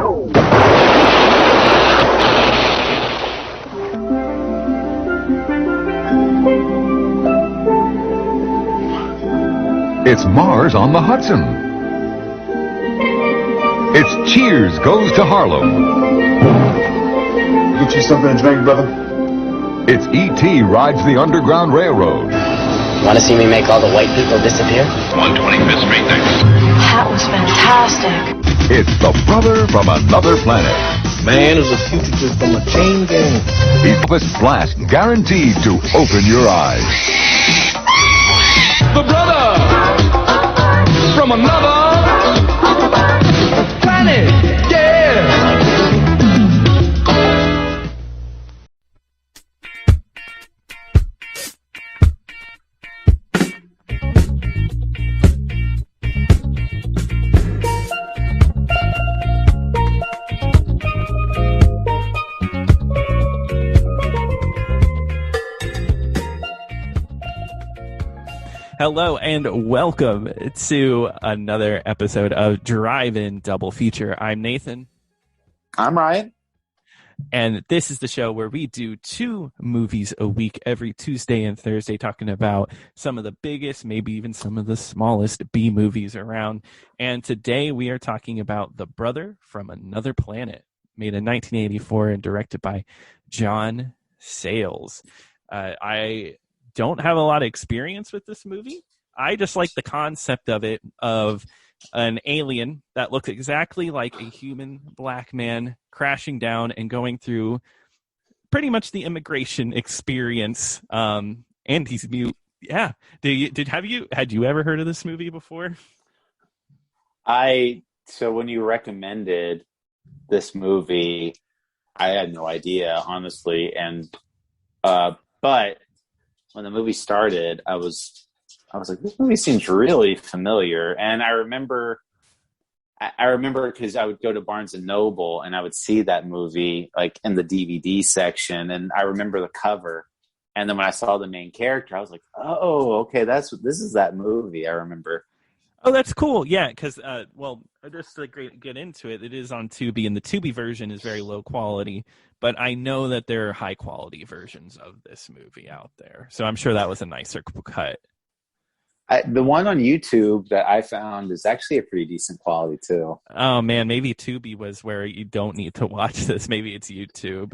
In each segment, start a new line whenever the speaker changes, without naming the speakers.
It's Mars on the Hudson. It's Cheers Goes to Harlem.
Get you something to drink, brother?
It's E.T. Rides the Underground Railroad.
Want to see me make all the white people disappear?
125th Street next.
That was fantastic.
It's the brother from another planet.
Man is a fugitive from a chain gang.
Elvis Blast, guaranteed to open your eyes.
The brother from another planet, yeah.
Hello and welcome to another episode of Drive-In Double Feature. I'm Nathan.
I'm Ryan.
And this is the show where we do 2 movies a week every Tuesday and Thursday, talking about some of the biggest, maybe even some of the smallest B movies around. And today we are talking about The Brother from Another Planet, made in 1984 and directed by John Sayles. I don't have a lot of experience with this movie. I just like the concept of it, of an alien that looks exactly like a human black man crashing down and going through pretty much the immigration experience. And he's mute. Yeah. Had you ever heard of this movie before?
So when you recommended this movie, I had no idea, honestly. And, but when the movie started, I was like, this movie seems really familiar. And I remember because I would go to Barnes and Noble and I would see that movie like in the DVD section. And I remember the cover. And then when I saw the main character, I was like, oh, okay, this is that movie I remember.
Oh, that's cool. Yeah, because, just to get into it, it is on Tubi, and the Tubi version is very low quality, but I know that there are high quality versions of this movie out there, so I'm sure that was a nicer cut.
The one on YouTube that I found is actually a pretty decent quality, too.
Oh, man, maybe Tubi was where you don't need to watch this. Maybe it's YouTube.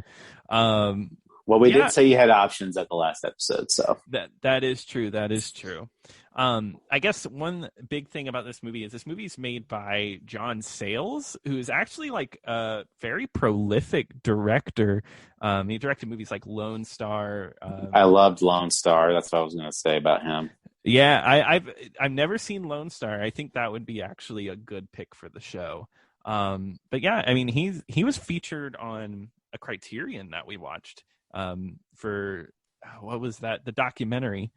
Well, we did say you had options at the last episode, so.
That is true. That is true. I guess one big thing about this movie is is made by John Sayles, who is actually like a very prolific director. He directed movies like Lone Star.
I loved Lone Star. That's what I was going to say about him.
Yeah, I've never seen Lone Star. I think that would be actually a good pick for the show. But yeah, I mean, he was featured on a Criterion that we watched for what was that? The documentary.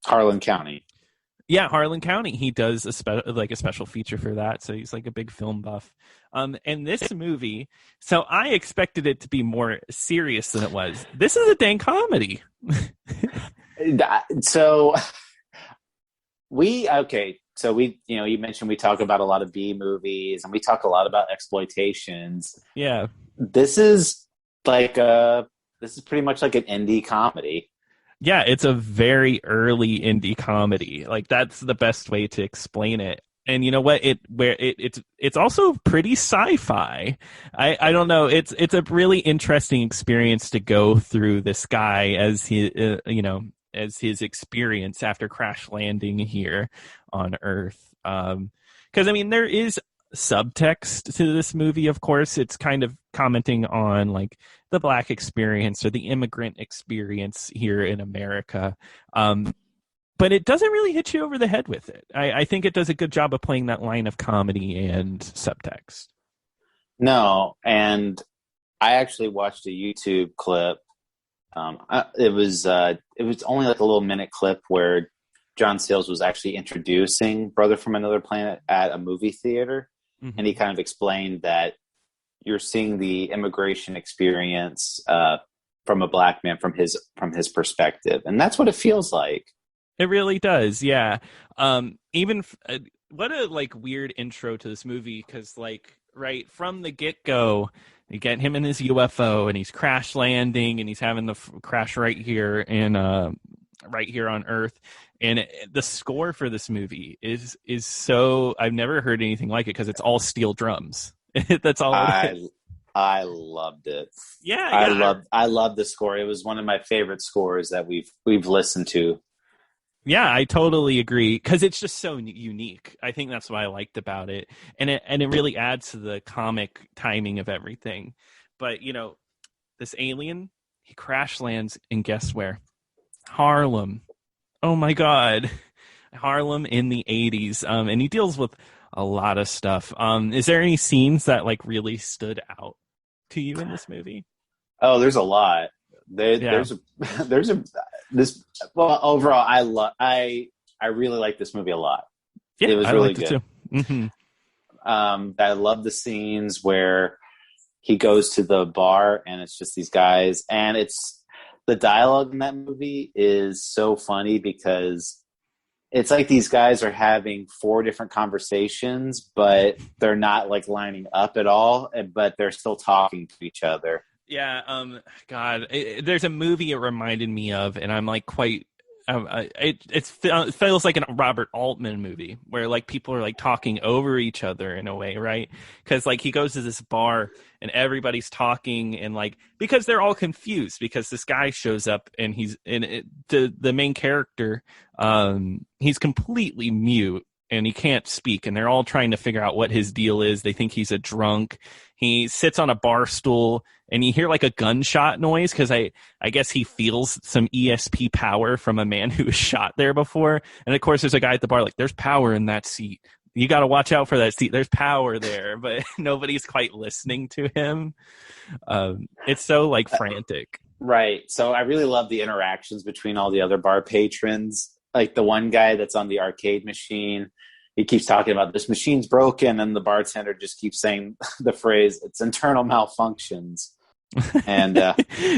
Harlan County.
Yeah, Harlan County. He does a special feature for that, so he's like a big film buff. And this movie, so I expected it to be more serious than it was. This is a dang comedy.
So you mentioned we talk about a lot of B movies and we talk a lot about exploitations.
Yeah.
This is pretty much like an indie comedy.
Yeah, it's a very early indie comedy. Like, that's the best way to explain it. And you know what? It's also pretty sci-fi. I don't know. It's a really interesting experience to go through this guy as as his experience after crash landing here on Earth. Because I mean, there is subtext to this movie. Of course, it's kind of commenting on like the Black experience or the immigrant experience here in America. But it doesn't really hit you over the head with it. I think it does a good job of playing that line of comedy and subtext.
No, and I actually watched a YouTube clip. It was only like a little minute clip where John Sayles was actually introducing Brother from Another Planet at a movie theater. Mm-hmm. And he kind of explained that you're seeing the immigration experience from a Black man from his perspective. And that's what it feels like.
It really does, yeah. What a like weird intro to this movie, because like right from the get-go. You get him in his UFO, and he's crash landing, and he's having the crash right here on Earth. And the score for this movie is so, I've never heard anything like it because it's all steel drums. That's all it is.
I loved it.
Yeah,
I loved the score. It was one of my favorite scores that we've listened to.
Yeah, I totally agree because it's just so unique. I think that's what I liked about it, and it really adds to the comic timing of everything. But this alien, he crash lands, and guess where? Harlem. Oh my God, Harlem in the 80s. And he deals with a lot of stuff. Is there any scenes that like really stood out to you in this movie?
Oh, there's a lot. Overall, I really like this movie a lot.
Yeah,
it was
I
really
liked
good.
It too. Mm-hmm.
I love the scenes where he goes to the bar and it's just these guys, and the dialogue in that movie is so funny because it's like these guys are having 4 different conversations, but they're not like lining up at all, but they're still talking to each other.
Yeah, God, there's a movie it reminded me of, and I'm like quite. It feels like a Robert Altman movie where like people are like talking over each other in a way, right? Because like he goes to this bar and everybody's talking, and like because they're all confused because this guy shows up and the main character, he's completely mute and he can't speak, and they're all trying to figure out what his deal is. They think he's a drunk. He sits on a bar stool, and you hear like a gunshot noise because I guess he feels some ESP power from a man who was shot there before. And of course, there's a guy at the bar like, "There's power in that seat. You got to watch out for that seat. There's power there," but nobody's quite listening to him. It's so like frantic.
Right. So I really love the interactions between all the other bar patrons. Like the one guy that's on the arcade machine, he keeps talking about this machine's broken, and the bartender just keeps saying the phrase, "It's internal malfunctions." And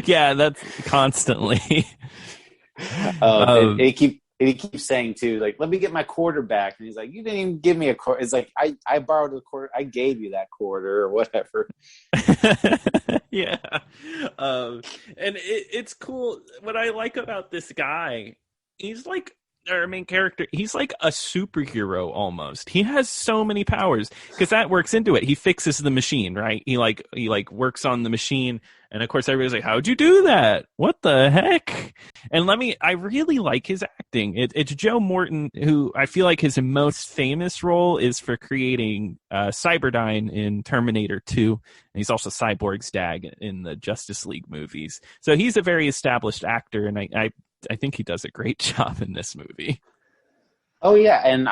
yeah, that's constantly.
He keeps saying too, like, "Let me get my quarter back," and he's like, "You didn't even give me a quarter." It's like I borrowed a quarter, I gave you that quarter or whatever.
Yeah, and it's cool. What I like about this guy, he's like our main character. He's like a superhero almost. He has so many powers because that works into it. He fixes the machine, right? He works on the machine, and of course everybody's like, "How'd you do that? What the heck?" And I really like his acting. It's Joe Morton, who I feel like his most famous role is for creating Cyberdyne in Terminator 2, and he's also Cyborg's dad in the Justice League movies. So he's a very established actor, and I think he does a great job in this movie.
Oh yeah, and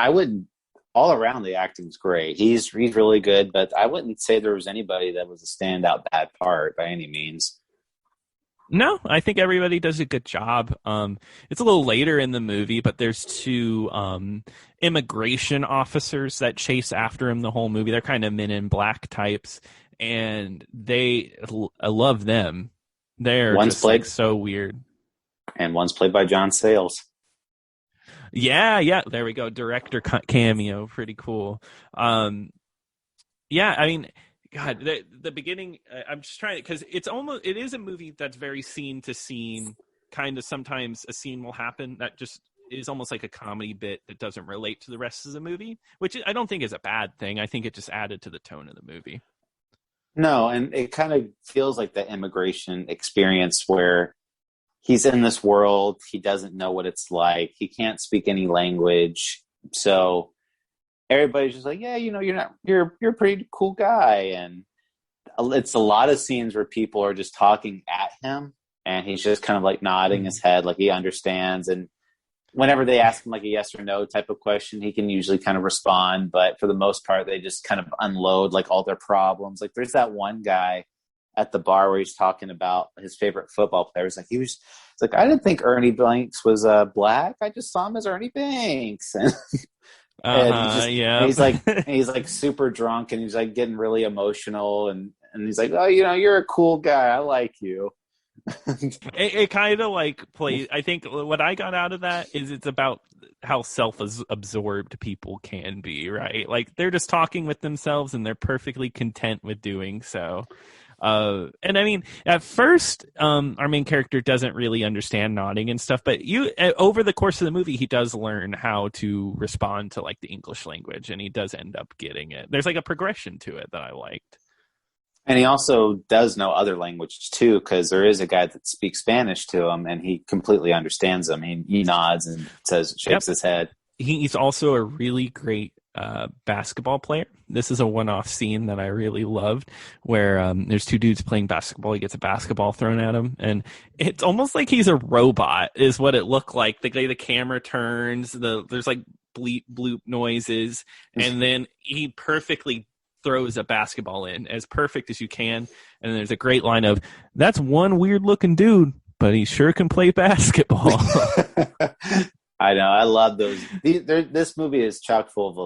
all around the acting's great. He's really good, but I wouldn't say there was anybody that was a standout bad part by any means.
No, I think everybody does a good job. It's a little later in the movie, but there's 2 immigration officers that chase after him the whole movie. They're kind of Men in Black types, and I love them. They're
one's
just
played
so weird.
And one's played by John Sayles.
Yeah, there we go. Director cameo, pretty cool. Yeah, I mean, God, the beginning. I'm just trying because it is a movie that's very scene to scene. Kind of sometimes a scene will happen that just is almost like a comedy bit that doesn't relate to the rest of the movie, which I don't think is a bad thing. I think it just added to the tone of the movie.
No, and it kind of feels like the immigration experience where he's in this world. He doesn't know what it's like. He can't speak any language. So everybody's just like, yeah, you're a pretty cool guy. And it's a lot of scenes where people are just talking at him and he's just kind of like nodding his head like he understands. And whenever they ask him like a yes or no type of question, he can usually kind of respond. But for the most part, they just kind of unload like all their problems. Like there's that one guy at the bar where he's talking about his favorite football players. Like it's like, I didn't think Ernie Banks was black. I just saw him as Ernie Banks. And he's like super drunk and he's like getting really emotional and he's like, "Oh, you're a cool guy. I like you."
It kind of like plays. I think what I got out of that is it's about how self-absorbed people can be, right? Like they're just talking with themselves and they're perfectly content with doing so. And I mean, at first, our main character doesn't really understand nodding and stuff, but over the course of the movie, he does learn how to respond to like the English language, and he does end up getting it. There's like a progression to it that I liked.
And he also does know other languages too, because there is a guy that speaks Spanish to him, and he completely understands him. He nods and shakes his head.
He's also a really great basketball player. This is a one-off scene that I really loved, where there's two dudes playing basketball. He gets a basketball thrown at him, and it's almost like he's a robot, is what it looked like. The camera turns, there's like bleep bloop noises, and then he perfectly throws a basketball in as perfect as you can. And there's a great line of, "That's one weird looking dude, but he sure can play basketball."
I know. I love those. This movie is chock full of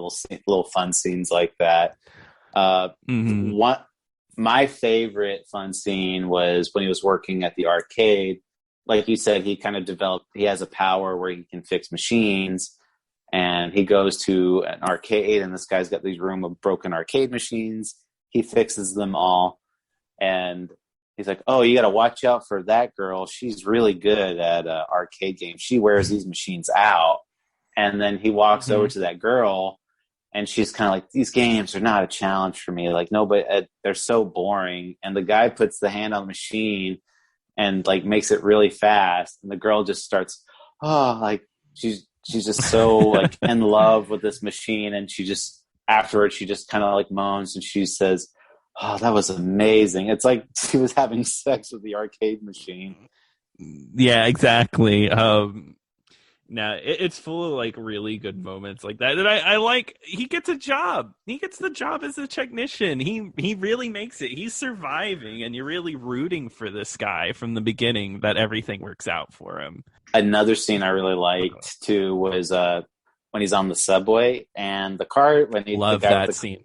little fun scenes like that. My favorite fun scene was when he was working at the arcade. Like you said, he kind of developed, he has a power where he can fix machines. And he goes to an arcade, and this guy's got these room of broken arcade machines. He fixes them all. And he's like, "Oh, you got to watch out for that girl. She's really good at arcade games. She wears these machines out." And then he walks over to that girl, and she's kind of like, "These games are not a challenge for me. Like, no, but they're so boring." And the guy puts the hand on the machine and like makes it really fast. And the girl just starts, like she's just so like in love with this machine. And afterwards, she just kind of like moans, and she says, "Oh, that was amazing." It's like she was having sex with the arcade machine.
Yeah, exactly. It's full of like really good moments like that. And I like, he gets a job. He gets the job as a technician. He really makes it. He's surviving, and you're really rooting for this guy from the beginning that everything works out for him. Another
scene I really liked too was when he's on the subway and the car. Scene.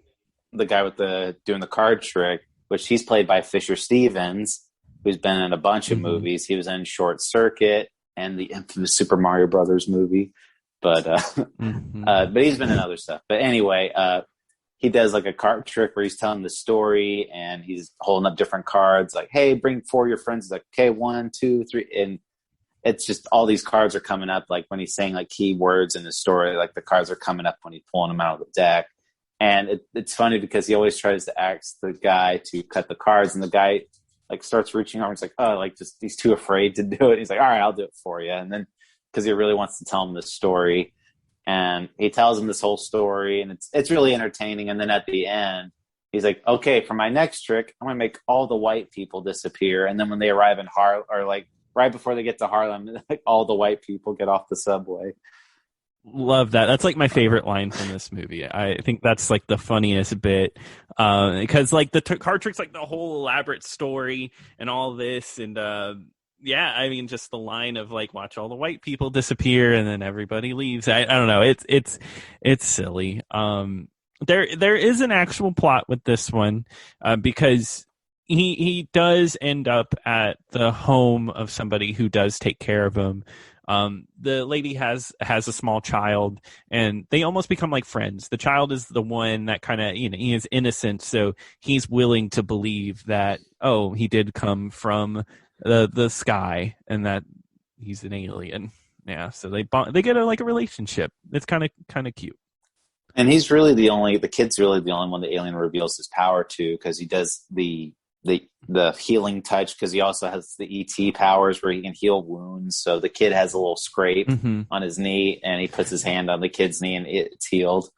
The guy with doing the card trick, which he's played by Fisher Stevens, who's been in a bunch of movies. He was in Short Circuit and the infamous Super Mario Brothers movie, but he's been in other stuff. But anyway, he does like a card trick where he's telling the story, and he's holding up different cards, like, "Hey, bring 4 of your friends." He's like, "Okay, 1, 2, 3," and it's just all these cards are coming up. Like when he's saying like key words in the story, like the cards are coming up when he's pulling them out of the deck. And it's funny because he always tries to ask the guy to cut the cards, and the guy like starts reaching over and it's like, "Oh, like just he's too afraid to do it." He's like, "All right, I'll do it for you." And then because he really wants to tell him this story, and he tells him this whole story, and it's really entertaining. And then at the end, he's like, "Okay, for my next trick, I'm gonna make all the white people disappear." And then when they arrive in Harlem, or like right before they get to Harlem, like all the white people get off the subway.
Love that. That's like my favorite line from this movie. I think that's like the funniest bit, because like the card trick's like the whole elaborate story and all this, and yeah, I mean just the line of like, "Watch all the white people disappear," and then everybody leaves. I don't know. It's silly. There is an actual plot with this one, because he does end up at the home of somebody who does take care of him. The lady has a small child, and they almost become like friends. The child is the one that kind of, he is innocent, so he's willing to believe that, oh, he did come from the sky and that he's an alien. Yeah, so they get a relationship. It's kind of cute.
And the kid's really the only one the alien reveals his power to, because he does the healing touch, because he also has the ET powers where he can heal wounds. So the kid has a little scrape on his knee, and he puts his hand on the kid's knee, and it's healed.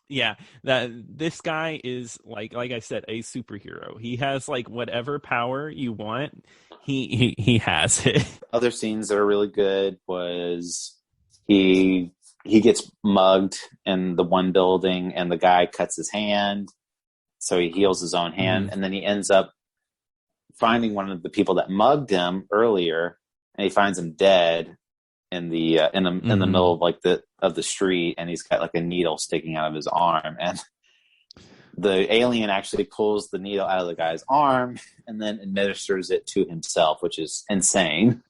Yeah, this guy is like I said, a superhero. He has like whatever power you want, he has it.
Other scenes that are really good was he gets mugged in the one building, and the guy cuts his hand. So he heals his own hand, and then he ends up finding one of the people that mugged him earlier, and he finds him dead in the middle of the street, and he's got like a needle sticking out of his arm. And the alien actually pulls the needle out of the guy's arm and then administers it to himself, which is insane.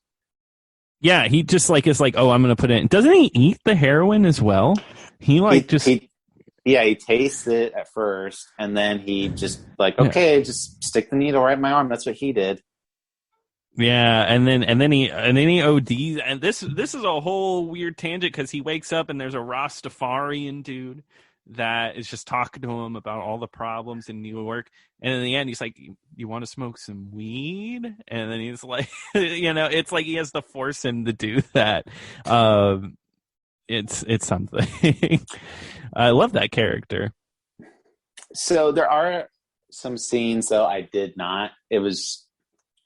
Yeah, he just like is like, oh, I'm gonna put it in. Doesn't he eat the heroin as well? He
tastes it at first, and then he just like, okay, just stick the needle right in my arm. That's what he did.
Yeah, and then he ODs, and this is a whole weird tangent because he wakes up and there's a Rastafarian dude that is just talking to him about all the problems in New York, and in the end he's like, you want to smoke some weed? And then he's like, it's like he has to force him to do that. It's something. I love that character.
So there are some scenes though I did not.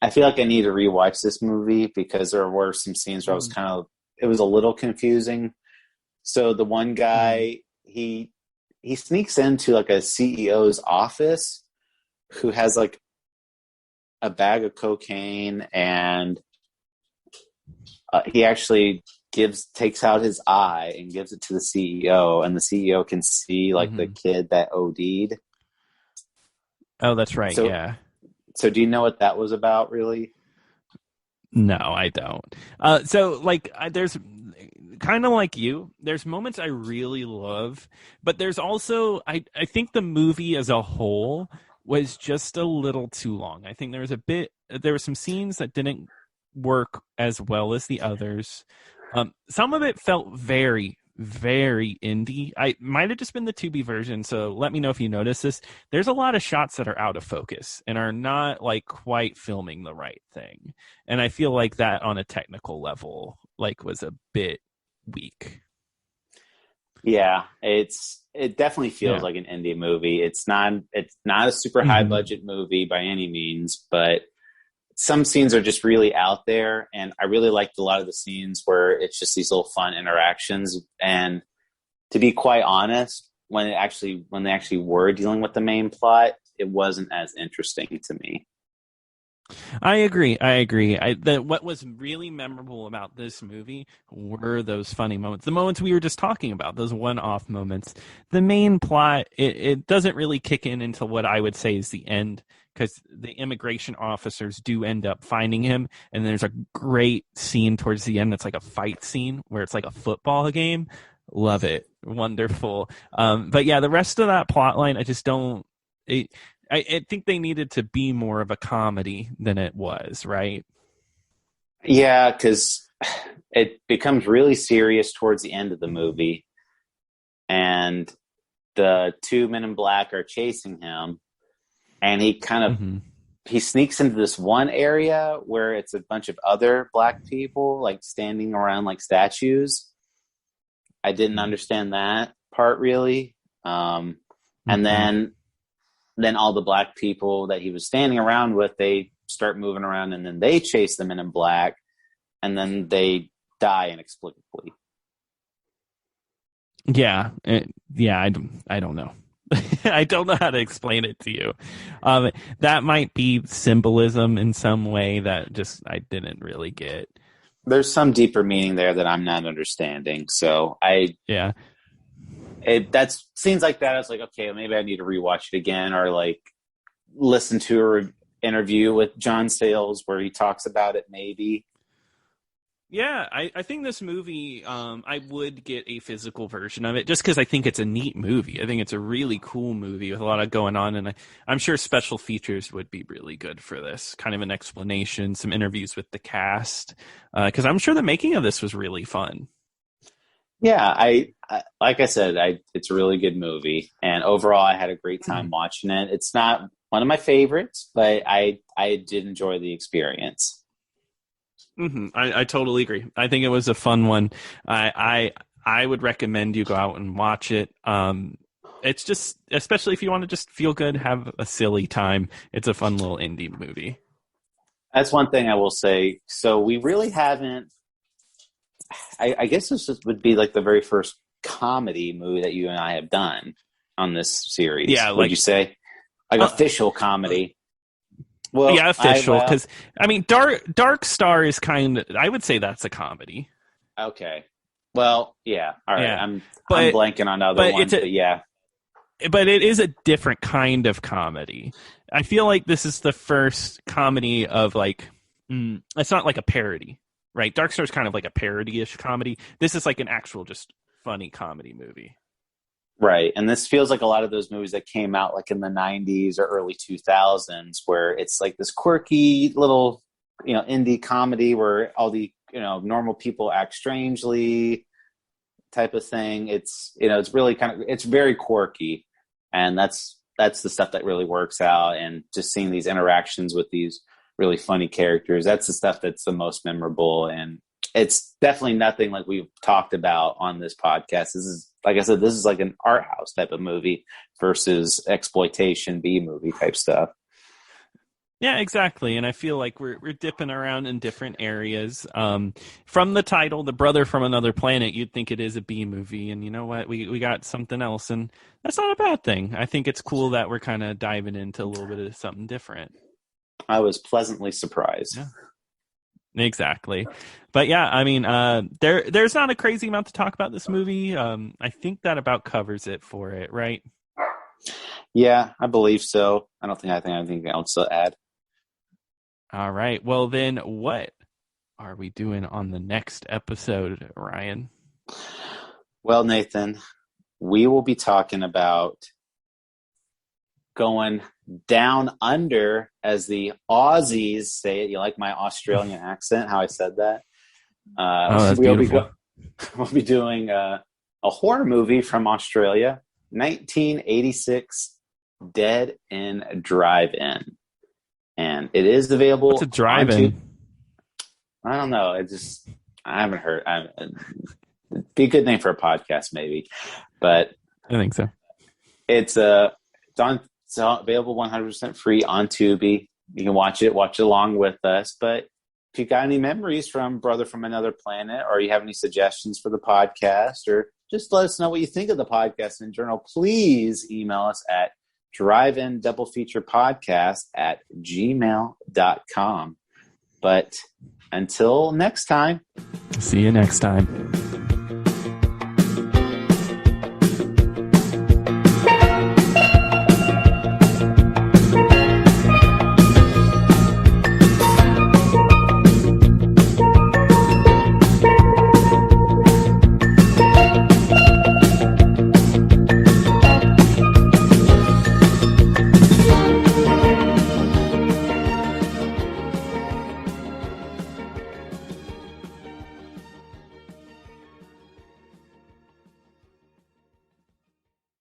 I feel like I need to rewatch this movie because there were some scenes where it was a little confusing. So the one guy, he sneaks into like a CEO's office who has like a bag of cocaine, and he actually takes out his eye and gives it to the CEO, and the CEO can see like the kid that OD'd.
Oh, that's right. Yeah.
So do you know what that was about, really?
No, I don't. So like there's kind of like you, there's moments I really love, but there's also, I think the movie as a whole was just a little too long. I think there were some scenes that didn't work as well as the others. Some of it felt very, very indie. I might have just been the Tubi version, so let me know if you notice this. There's a lot of shots that are out of focus and are not like quite filming the right thing. And I feel like that on a technical level like was a bit weak. Yeah, it definitely feels like an indie movie. It's not a super high budget movie by any means, but some scenes are just really out there, and I really liked a lot of the scenes where it's just these little fun interactions. And to be quite honest, when they actually were dealing with the main plot, it wasn't as interesting to me. I agree. What was really memorable about this movie were those funny moments, the moments we were just talking about, those one-off moments. The main plot, it doesn't really kick in until what I would say is the end, because the immigration officers do end up finding him, and there's a great scene towards the end that's like a fight scene where it's like a football game. Love it. Wonderful. But yeah, the rest of that plot line, I just don't... I think they needed to be more of a comedy than it was, right? Yeah, because it becomes really serious towards the end of the movie, and the two men in black are chasing him, and he kind of he sneaks into this one area where it's a bunch of other black people like standing around like statues. I didn't understand that part really, and then all the black people that he was standing around with, they start moving around, and then they chase the men in black, and then they die inexplicably. Yeah, I don't know. I don't know how to explain it to you. That might be symbolism in some way that just I didn't really get. There's some deeper meaning there that I'm not understanding. So that's scenes like that. I was like, okay, maybe I need to rewatch it again, or like listen to an interview with John Sayles where he talks about it. Maybe. Yeah, I think this movie, I would get a physical version of it just because I think it's a neat movie. I think it's a really cool movie with a lot of going on, and I'm sure special features would be really good for this. Kind of an explanation, some interviews with the cast, because I'm sure the making of this was really fun. Yeah, I like I said, it's a really good movie, and overall, I had a great time watching it. It's not one of my favorites, but I did enjoy the experience. I totally agree. I think it was a fun one. I would recommend you go out and watch it. It's just, especially if you want to just feel good, have a silly time. It's a fun little indie movie. That's one thing I will say. So we really haven't. I guess this would be like the very first comedy movie that you and I have done on this series. Yeah, would you say like official comedy? Well, yeah, official, because I mean, Dark Star is kind of. I would say that's a comedy. Okay. Well, yeah. All right. Yeah. I'm blanking on other ones, but yeah. but it is a different kind of comedy. I feel like this is the first comedy of like, it's not like a parody, right? Dark Star is kind of like a parody-ish comedy. This is like an actual just funny comedy movie.
Right. And this feels like a lot of those movies that came out like in the 90s or early 2000s, where it's like this quirky little, indie comedy where all the, normal people act strangely type of thing. It's, it's really it's very quirky. And that's the stuff that really works out. And just seeing these interactions with these really funny characters, that's the stuff that's the most memorable. And it's definitely nothing like we've talked about on this podcast. This is, like I said, this is like an art house type of movie versus exploitation B movie type stuff.
Yeah, exactly. And I feel like we're dipping around in different areas. From the title, The Brother from Another Planet, you'd think it is a B movie. And you know what? We got something else. And that's not a bad thing. I think it's cool that we're kind of diving into a little bit of something different.
I was pleasantly surprised.
Yeah. Exactly. But yeah, I mean, there's not a crazy amount to talk about this movie. I think that about covers it for it, right?
Yeah, I believe so. I don't think I have anything else to add.
All right. Well, then what are we doing on the next episode, Ryan?
Well, Nathan, we will be talking about going down under, as the Aussies say it. You like my Australian accent, how I said that?
That's beautiful.
We'll be doing a horror movie from Australia, 1986, Dead in Drive-In. And it is available.
What's a drive-in?
I don't know. I haven't heard. It'd be a good name for a podcast, maybe. But
I think so.
It's available 100% free on Tubi. You can watch it along with us. But if you got any memories from Brother from Another Planet, or you have any suggestions for the podcast, or just let us know what you think of the podcast in general, please email us at drive-in-double-feature-podcast@gmail.com. But until next time.
See you next time.